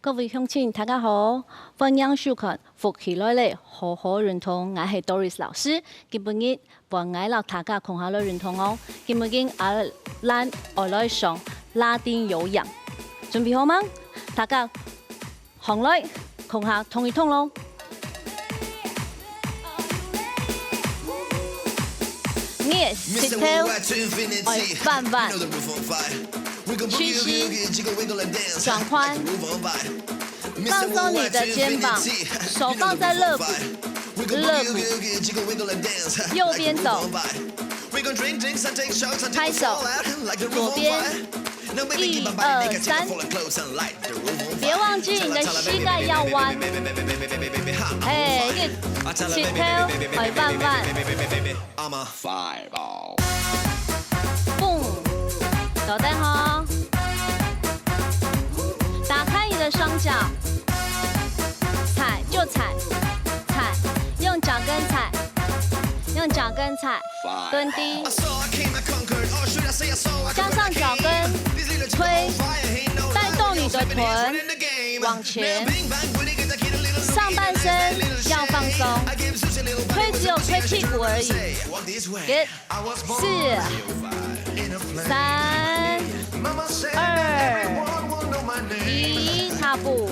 各位乡亲，大家好，欢迎收看福起来咧，好好运动，我是 Doris 老师。今日帮我老大家讲下来运动哦。今日咱来上拉丁有氧，准备好吗？大家行来，看下痛一痛咯。你舌头来翻翻。屈膝，转髋，放松你的肩膀，手放在肋骨，右边走，拍手，左边，1、2、3，别忘记你的膝盖要弯，哎，舌头来翻翻。手带好，打开你的双脚，踩就踩，踩，用脚跟踩，用脚跟踩，蹲低，加上脚跟推，带动你的臀往前，上半身要放松，推只有推屁股而已。Good， 4、3、2、1，踏步，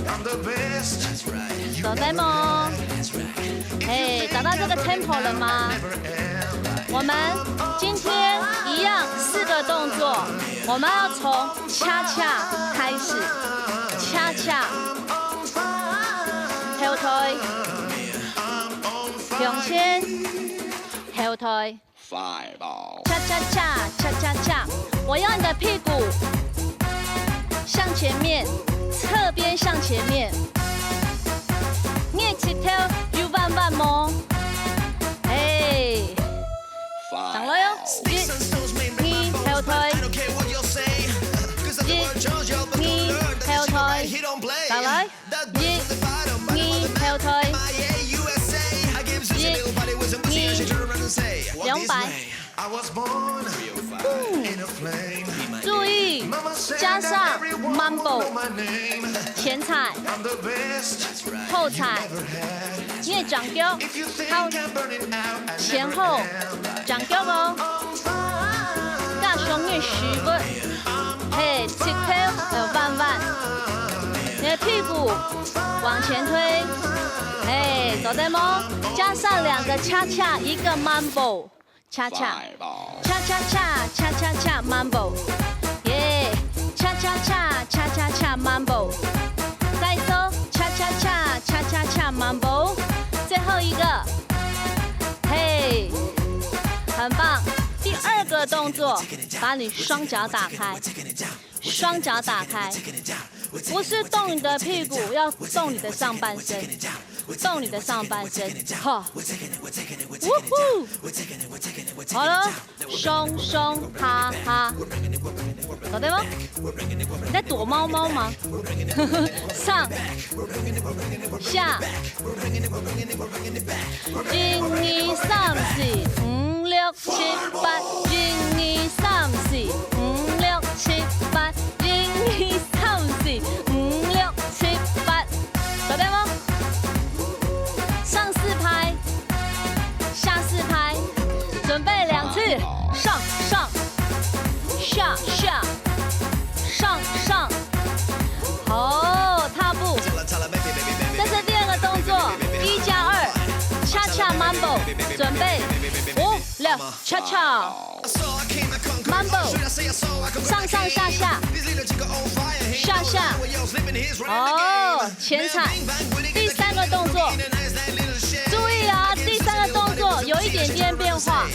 手带吗？哎，找到这个 tempo 了吗？我们今天一样4个动作，我们要从恰恰开始，恰恰，后退，向前，后退。恰恰恰恰恰恰，我要你的屁股向前面，侧边向前面，你的舌头有弯弯吗？哎，上来哟，1、2後退，1、2後退，再來，1、2後退，1、2、200。注意，加上 Mambo， 前踩、后踩，你的掌腳靠前後掌腳哦，加上你手骨，嘿，舌頭有彎彎，你的屁股往前推，哎，走得嗎？加上2個恰恰，一個 Mambo。恰恰，恰恰恰，恰恰恰 ，Mambo， 耶，恰恰恰，恰恰恰 ，Mambo， 再走，恰恰恰，恰恰恰 ，Mambo， 最后一个，嘿，很棒。第2个动作，把你双脚打开，双脚打开，不是动你的屁股，要动你的上半身。动你的上半身，哈，呜呼，好了，松松哈哈，搞对吗？你在躲猫猫吗？上下，1、2、3、4、5、6、7、8，1、2、3、4、5、6、7、8，1、2、3、4、5、6、7、8，搞对吗？上4拍，下4拍，准备2次，上上，下下，上上，好，踏步。这是第2个动作，1+2，恰恰 Mambo， 准备5、6，恰恰 Mambo， 上上下下，下下，哦，前踩。第3个动作。注意啊，第3个动作有一点点变化，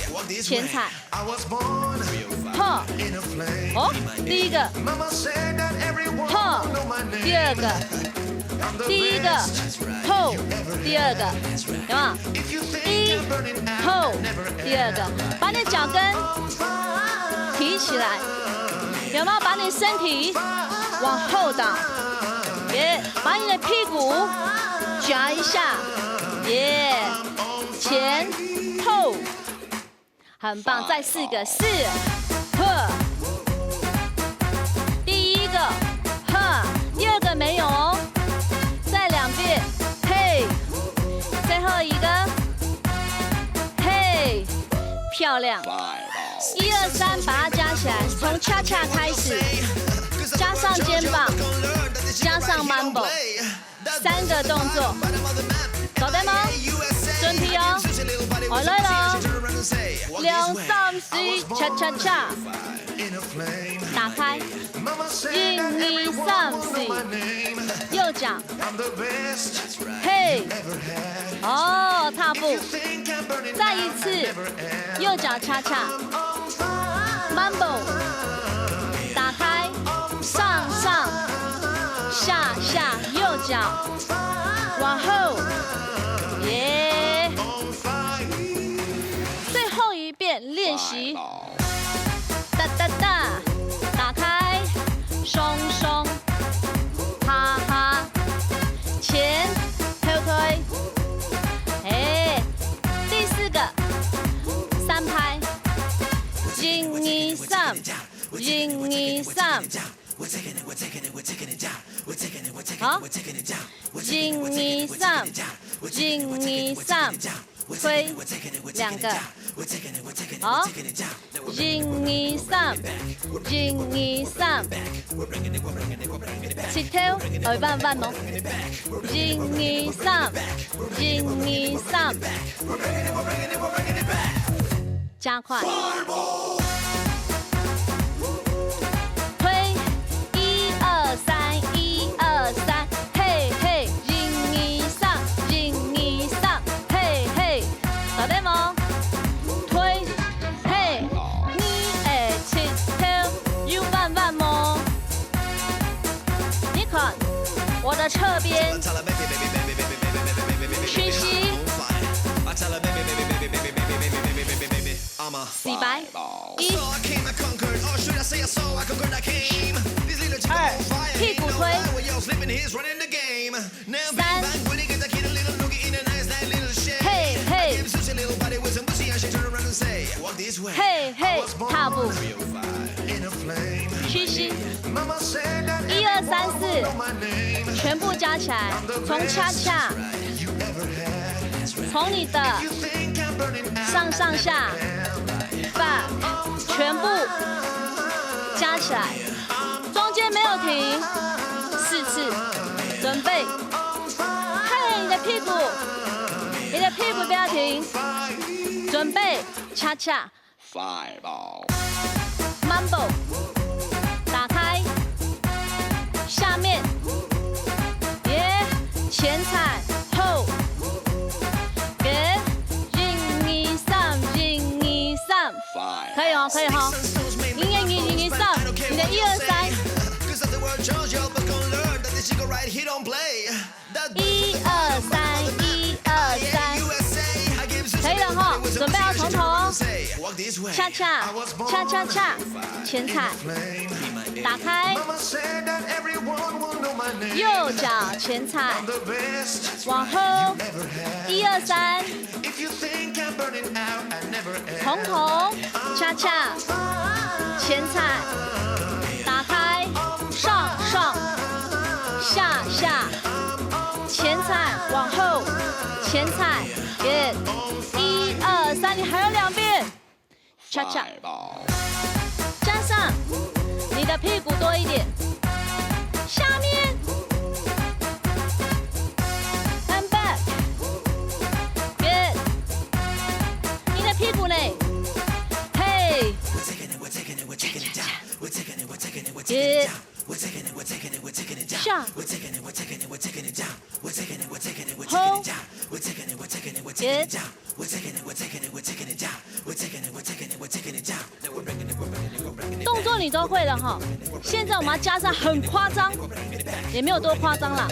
前踩，呵，哦，第1个，呵，第2个，第1个，后，第2个，有没有？1后，第2个，把你脚跟提起来，有没有？把你身体往后倒，耶，把你的屁股夹一下。耶，前后，很棒，再4个，4，呵，第1个，呵，第2个没有哦，漂亮。1、2、3，把它加起来，从恰恰开始，加上肩膀，加上 Mambo，3个动作，搞得吗？准備哦，我來咯，2、3、4，恰恰恰，打開，1、2、3、4，右腳，嘿，哦，踏步，再一次，右腳恰恰 ，Mambo， 打開，上上，下下，右腳，往後。耶！最后一遍练习，哒哒哒，打开，松松，哈哈，前推推，哎，第4个3拍，1、2、3，1、2、3。好，1、2、3，1、2、3，推2个，好，1、2、3，1、2、3，切跳去慢慢咯，1、2、3，1、2、3，加快。我的侧边，屈膝，洗白，1、2，屁股推，3，嘿嘿，嘿嘿，踏步，屈膝，1、2、3、4，全部加起来，从恰恰，从你的上上下，5，全部加起来，中间没有停，4次，准备，嘿，你的屁股，你的屁股不要停，准备，恰恰 ，Mambo， 打開，下面，耶，前踩後，給1、2、3，1、2、3，可以哦，可以哈，1、2、3，你的1、2、3。1、2、3，1、2、3，可以了哈，準備好從頭哦，恰恰，恰恰恰，前踩，打開，右腳前踩，往後，1、2、3，從頭，恰恰，前踩，打開，上上，下下，前踩，往後，前踩，good， 1、2、3，你還有2遍，恰恰，加上你的屁股多一點，下面 ，and back， good， 你的屁股呢？嘿，下，后，动作你都会了哈，现在我们要加上很夸张，也没有多夸张啦，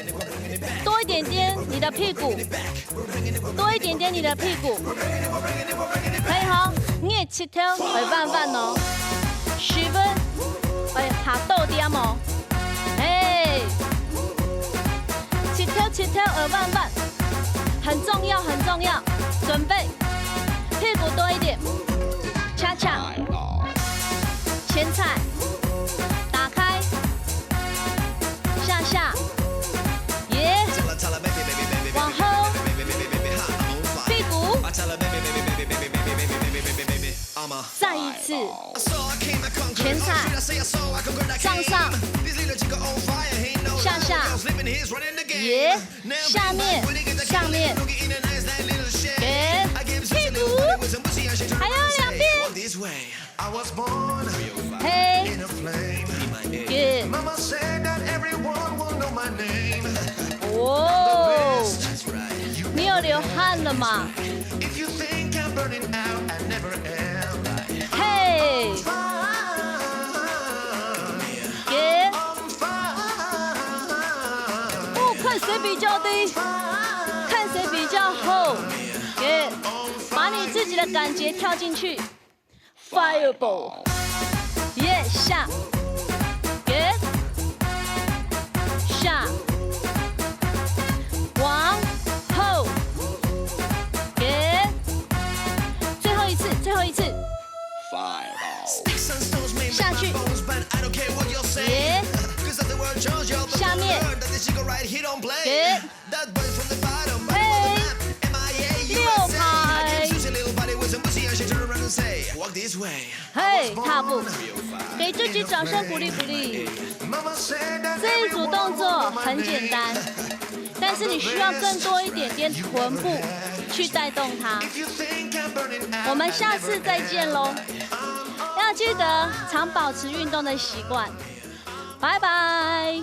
多一点点你的屁股，多一点点你的屁股，可以哈，你也切跳会慢慢哦，10分，哎，下倒點哦，哎，切跳耳慢慢，很重要很重要，准备，屁股多一點，恰恰，前踩，打開，下下，耶，往後，屁股，次，前踩，上上，下下，耶，下面，上面，给，屁股，还有两边，嘿，给，哦，你有流汗了吗？嘿，给，哦，看谁比较低，看谁比较厚，给，把你自己的感觉跳进去 ，Fireball， 耶，下，给，下，往后，给，最后一次，最后一次。下去，耶，下面，给，嘿，六排，嘿，踏步，给自己掌声鼓励鼓励。这一组动作很简单，但是你需要更多一点点臀部去带动它。我们下次再见喽！要记得常保持运动的习惯。拜拜。